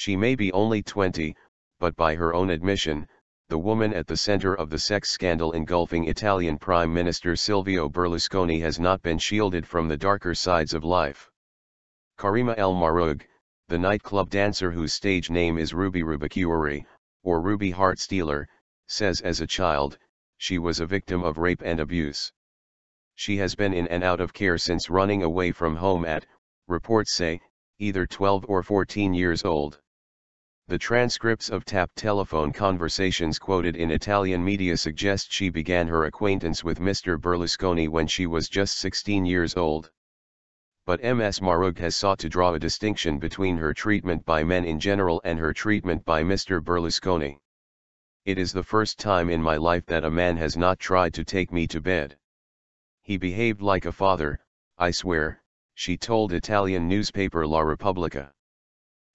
She may be only 20, but by her own admission, the woman at the center of the sex scandal engulfing Italian Prime Minister Silvio Berlusconi has not been shielded from the darker sides of life. Karima El Mahroug, the nightclub dancer whose stage name is Ruby Rubacuori, or Ruby Heartstealer, says as a child, she was a victim of rape and abuse. She has been in and out of care since running away from home at, reports say, either 12 or 14 years old. The transcripts of tapped telephone conversations quoted in Italian media suggest she began her acquaintance with Mr Berlusconi when she was just 16 years old. But Ms Mahroug has sought to draw a distinction between her treatment by men in general and her treatment by Mr Berlusconi. It is the first time in my life that a man has not tried to take me to bed. He behaved like a father, I swear, she told Italian newspaper La Repubblica.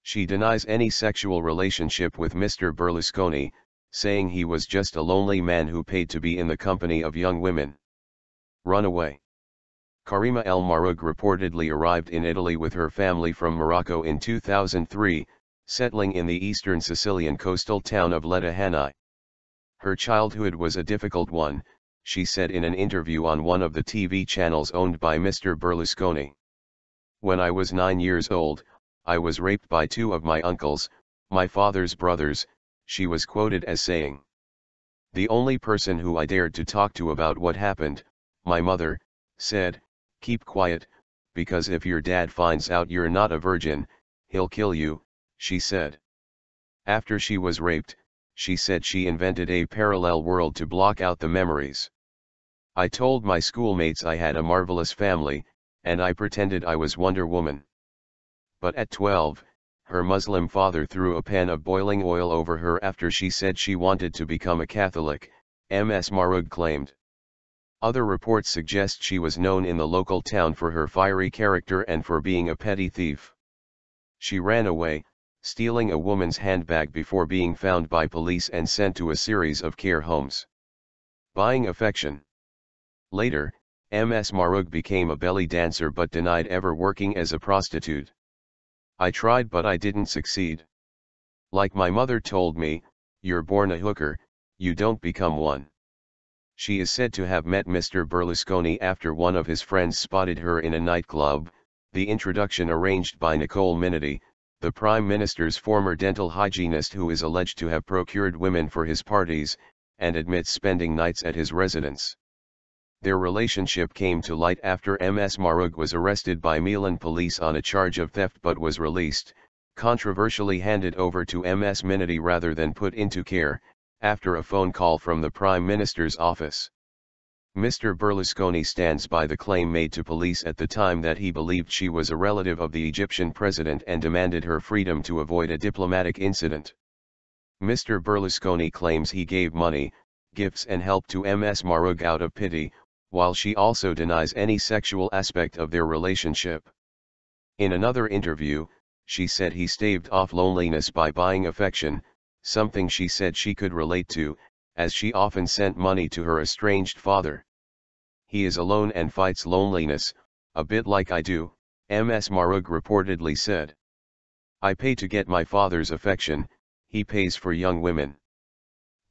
She denies any sexual relationship with Mr Berlusconi, saying he was just a lonely man who paid to be in the company of young women. Run away. Karima El Mahroug reportedly arrived in Italy with her family from Morocco in 2003, settling in the eastern Sicilian coastal town of Letta. Her childhood was a difficult one, she said in an interview on one of the TV channels owned by Mr Berlusconi. When I was 9 years old, I was raped by 2 of my uncles, my father's brothers, she was quoted as saying. The only person who I dared to talk to about what happened, my mother, said, keep quiet, because if your dad finds out you're not a virgin, he'll kill you, she said. After she was raped, she said she invented a parallel world to block out the memories. I told my schoolmates I had a marvelous family, and I pretended I was Wonder Woman. But at 12, her Muslim father threw a pan of boiling oil over her after she said she wanted to become a Catholic, Ms Mahroug claimed. Other reports suggest she was known in the local town for her fiery character and for being a petty thief. She ran away, stealing a woman's handbag before being found by police and sent to a series of care homes. Buying affection. Later, Ms Mahroug became a belly dancer but denied ever working as a prostitute. I tried but I didn't succeed. Like my mother told me, you're born a hooker, you don't become one. She is said to have met Mr Berlusconi after one of his friends spotted her in a nightclub, the introduction arranged by Nicole Minotti, the Prime Minister's former dental hygienist who is alleged to have procured women for his parties, and admits spending nights at his residence. Their relationship came to light after Ms Mahroug was arrested by Milan police on a charge of theft but was released, controversially handed over to Ms Minotti rather than put into care, after a phone call from the Prime Minister's office. Mr Berlusconi stands by the claim made to police at the time that he believed she was a relative of the Egyptian president and demanded her freedom to avoid a diplomatic incident. Mr Berlusconi claims he gave money, gifts and help to Ms Mahroug out of pity, while she also denies any sexual aspect of their relationship. In another interview, she said he staved off loneliness by buying affection, something she said she could relate to, as she often sent money to her estranged father. He is alone and fights loneliness, a bit like I do, Ms Mahroug reportedly said. I pay to get my father's affection, he pays for young women.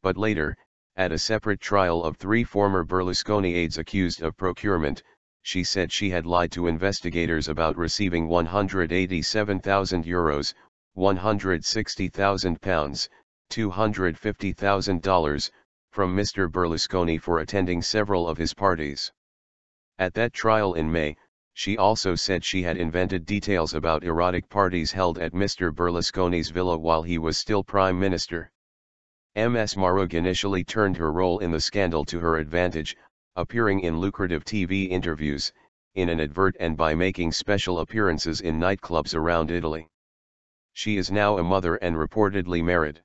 But later, at a separate trial of 3 former Berlusconi aides accused of procurement, she said she had lied to investigators about receiving €187,000, £160,000, $250,000, from Mr Berlusconi for attending several of his parties. At that trial in May, she also said she had invented details about erotic parties held at Mr Berlusconi's villa while he was still Prime Minister. Ms Mahroug initially turned her role in the scandal to her advantage, appearing in lucrative TV interviews, in an advert and by making special appearances in nightclubs around Italy. She is now a mother and reportedly married.